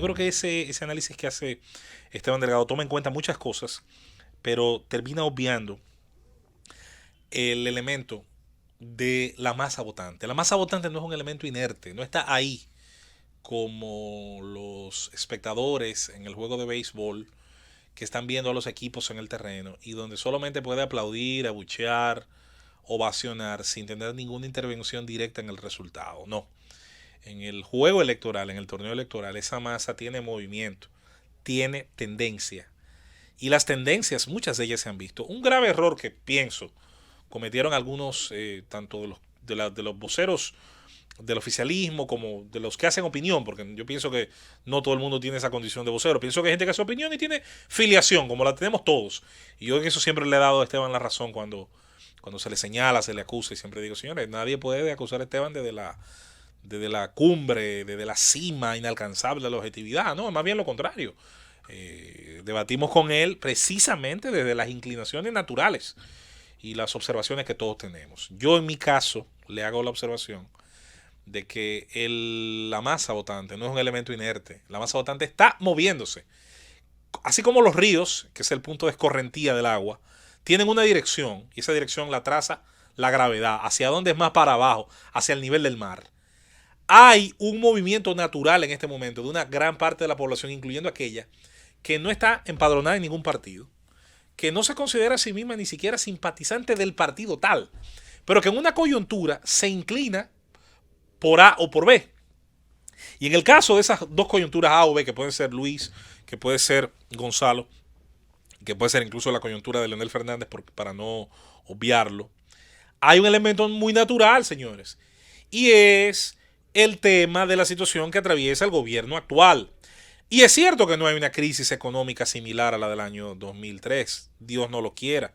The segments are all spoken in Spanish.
yo creo que ese análisis que hace Esteban Delgado toma en cuenta muchas cosas, pero termina obviando el elemento de la masa votante. La masa votante no es un elemento inerte, no está ahí como los espectadores en el juego de béisbol que están viendo a los equipos en el terreno y donde solamente puede aplaudir, abuchear, ovacionar sin tener ninguna intervención directa en el resultado. No. En el juego electoral, en el torneo electoral, esa masa tiene movimiento, tiene tendencia. Y las tendencias, muchas de ellas se han visto. Un grave error que pienso cometieron algunos, tanto de los voceros del oficialismo como de los que hacen opinión, porque yo pienso que no todo el mundo tiene esa condición de vocero. Pienso que hay gente que hace opinión y tiene filiación, como la tenemos todos. Y yo en eso siempre le he dado a Esteban la razón cuando se le señala, se le acusa. Y siempre digo, señores, nadie puede acusar a Esteban desde la cumbre, desde la cima inalcanzable de la objetividad. No, más bien lo contrario. Debatimos con él precisamente desde las inclinaciones naturales y las observaciones que todos tenemos. Yo en mi caso le hago la observación de que la masa votante no es un elemento inerte. La masa votante está moviéndose. Así como los ríos, que es el punto de escorrentía del agua, tienen una dirección y esa dirección la traza la gravedad. ¿Hacia dónde es más para abajo? Hacia el nivel del mar. Hay un movimiento natural en este momento de una gran parte de la población, incluyendo aquella que no está empadronada en ningún partido, que no se considera a sí misma ni siquiera simpatizante del partido tal, pero que en una coyuntura se inclina por A o por B. Y en el caso de esas dos coyunturas A o B, que pueden ser Luis, que puede ser Gonzalo, que puede ser incluso la coyuntura de Leonel Fernández, para no obviarlo, hay un elemento muy natural, señores, y es el tema de la situación que atraviesa el gobierno actual. Y es cierto que no hay una crisis económica similar a la del año 2003. Dios no lo quiera.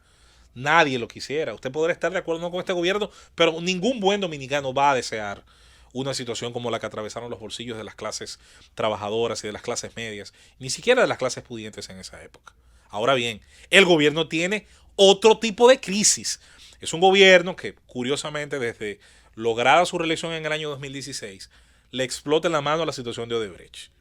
Nadie lo quisiera. Usted podrá estar de acuerdo con este gobierno, pero ningún buen dominicano va a desear una situación como la que atravesaron los bolsillos de las clases trabajadoras y de las clases medias, ni siquiera de las clases pudientes en esa época. Ahora bien, el gobierno tiene otro tipo de crisis. Es un gobierno que, curiosamente, desde lograda su reelección en el año 2016, le explota en la mano la situación de Odebrecht.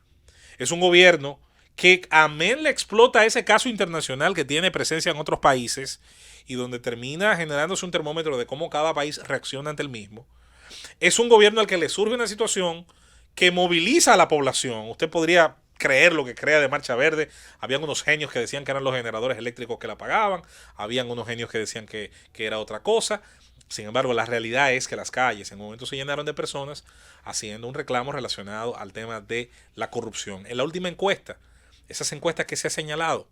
Es un gobierno que amén le explota ese caso internacional que tiene presencia en otros países y donde termina generándose un termómetro de cómo cada país reacciona ante el mismo. Es un gobierno al que le surge una situación que moviliza a la población. Usted podría creer lo que crea de Marcha Verde. Habían unos genios que decían que eran los generadores eléctricos que la pagaban. Habían unos genios que decían que era otra cosa. Sin embargo, la realidad es que las calles en un momento se llenaron de personas haciendo un reclamo relacionado al tema de la corrupción. En la última encuesta, esas encuestas que se ha señalado,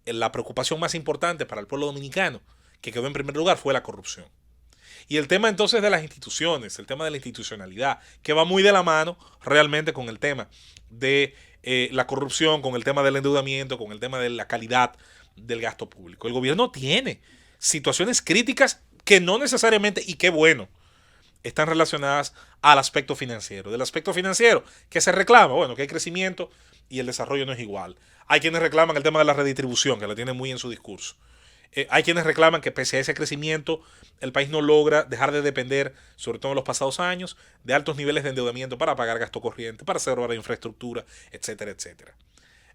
la preocupación más importante para el pueblo dominicano, que quedó en primer lugar, fue la corrupción. Y el tema entonces de las instituciones, el tema de la institucionalidad, que va muy de la mano realmente con el tema de la corrupción, con el tema del endeudamiento, con el tema de la calidad del gasto público. El gobierno tiene situaciones críticas que no necesariamente, y qué bueno, están relacionadas al aspecto financiero. Del aspecto financiero, que se reclama, bueno, que hay crecimiento y el desarrollo no es igual. Hay quienes reclaman el tema de la redistribución, que la tienen muy en su discurso. Hay quienes reclaman que pese a ese crecimiento, el país no logra dejar de depender, sobre todo en los pasados años, de altos niveles de endeudamiento para pagar gasto corriente, para hacer obra de infraestructura, etcétera, etcétera.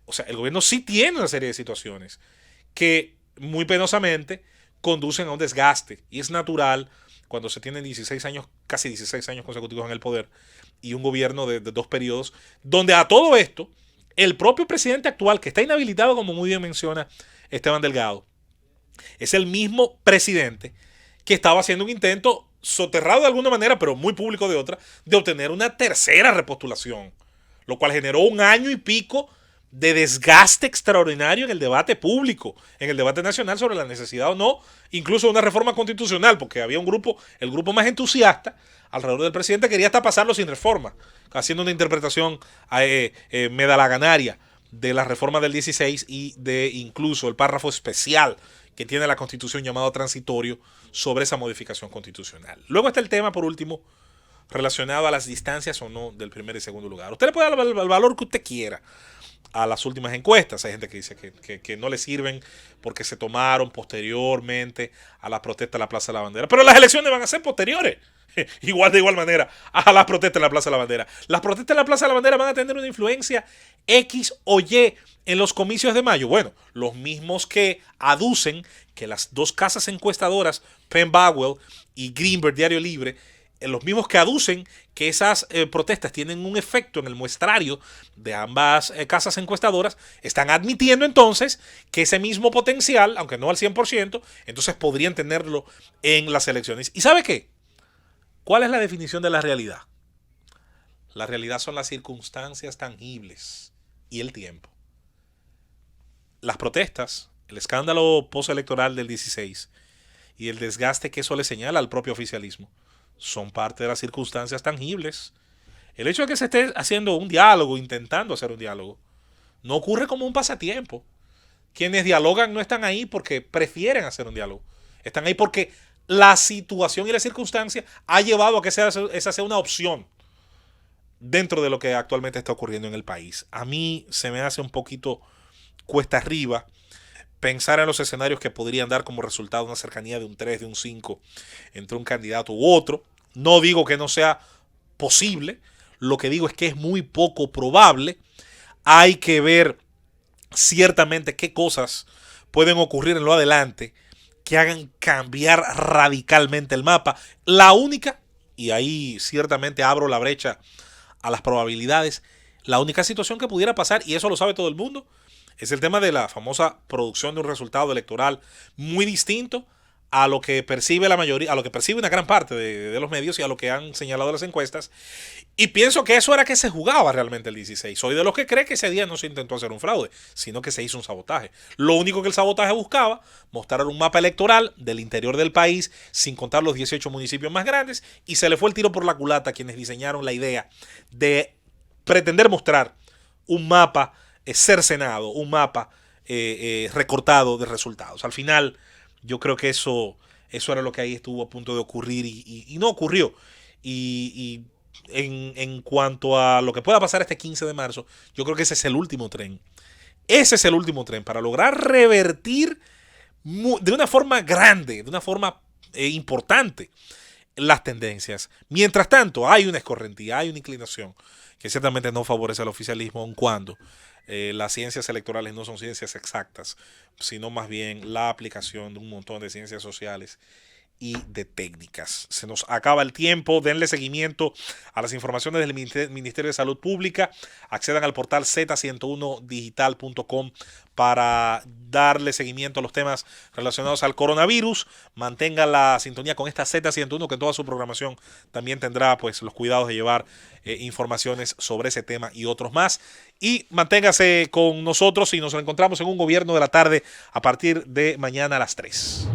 O sea, el gobierno sí tiene una serie de situaciones que muy penosamente conducen a un desgaste. Y es natural cuando se tienen 16 años, casi 16 años consecutivos en el poder, y un gobierno de dos periodos, donde a todo esto, el propio presidente actual, que está inhabilitado, como muy bien menciona Esteban Delgado, es el mismo presidente que estaba haciendo un intento soterrado de alguna manera, pero muy público de otra, de obtener una tercera repostulación, lo cual generó un año y pico de desgaste extraordinario en el debate público, en el debate nacional sobre la necesidad o no, incluso de una reforma constitucional, porque había un grupo, el grupo más entusiasta alrededor del presidente, quería hasta pasarlo sin reforma, haciendo una interpretación medalaganaria de la reforma del 16 y de incluso el párrafo especial que tiene la Constitución llamado transitorio sobre esa modificación constitucional. Luego está el tema, por último, relacionado a las distancias o no del primer y segundo lugar. Usted le puede dar el valor que usted quiera a las últimas encuestas. Hay gente que dice que no le sirven porque se tomaron posteriormente a la protesta de la Plaza de la Bandera. Pero las elecciones van a ser posteriores. de igual manera a las protestas en la Plaza de la Bandera. Las protestas en la Plaza de la Bandera van a tener una influencia X o Y en los comicios de mayo. Bueno, los mismos que aducen que las dos casas encuestadoras, Penn Bowell y Greenberg Diario Libre, los mismos que aducen que esas protestas tienen un efecto en el muestrario de ambas casas encuestadoras, están admitiendo entonces que ese mismo potencial, aunque no al 100%, entonces podrían tenerlo en las elecciones. ¿Y sabe qué? ¿Cuál es la definición de la realidad? La realidad son las circunstancias tangibles y el tiempo. Las protestas, el escándalo postelectoral del 16 y el desgaste que eso le señala al propio oficialismo son parte de las circunstancias tangibles. El hecho de que se esté haciendo un diálogo, intentando hacer un diálogo, no ocurre como un pasatiempo. Quienes dialogan no están ahí porque prefieren hacer un diálogo. Están ahí porque la situación y la circunstancia ha llevado a que esa sea una opción dentro de lo que actualmente está ocurriendo en el país. A mí se me hace un poquito cuesta arriba pensar en los escenarios que podrían dar como resultado una cercanía de un 3, de un 5 entre un candidato u otro. No digo que no sea posible, lo que digo es que es muy poco probable. Hay que ver ciertamente qué cosas pueden ocurrir en lo adelante que hagan cambiar radicalmente el mapa. La única, y ahí ciertamente abro la brecha a las probabilidades, la única situación que pudiera pasar, y eso lo sabe todo el mundo, es el tema de la famosa producción de un resultado electoral muy distinto a lo que percibe la mayoría, a lo que percibe una gran parte de los medios y a lo que han señalado las encuestas. Y pienso que eso era que se jugaba realmente el 16. Soy de los que cree que ese día no se intentó hacer un fraude, sino que se hizo un sabotaje. Lo único que el sabotaje buscaba, mostrar un mapa electoral del interior del país, sin contar los 18 municipios más grandes, y se le fue el tiro por la culata a quienes diseñaron la idea de pretender mostrar un mapa cercenado, un mapa recortado de resultados. Al final, yo creo que eso era lo que ahí estuvo a punto de ocurrir y no ocurrió. Y en cuanto a lo que pueda pasar este 15 de marzo, yo creo que ese es el último tren. Ese es el último tren para lograr revertir de una forma grande, de una forma importante, las tendencias. Mientras tanto, hay una escorrentía, hay una inclinación que ciertamente no favorece al oficialismo, aun cuando las ciencias electorales no son ciencias exactas, sino más bien la aplicación de un montón de ciencias sociales y de técnicas. Se nos acaba el tiempo, denle seguimiento a las informaciones del Ministerio de Salud Pública, accedan al portal z101digital.com para darle seguimiento a los temas relacionados al coronavirus. Mantenga la sintonía con esta Z101, que en toda su programación también tendrá pues los cuidados de llevar informaciones sobre ese tema y otros más. Y manténgase con nosotros y nos encontramos en Un Gobierno de la Tarde a partir de mañana a las 3.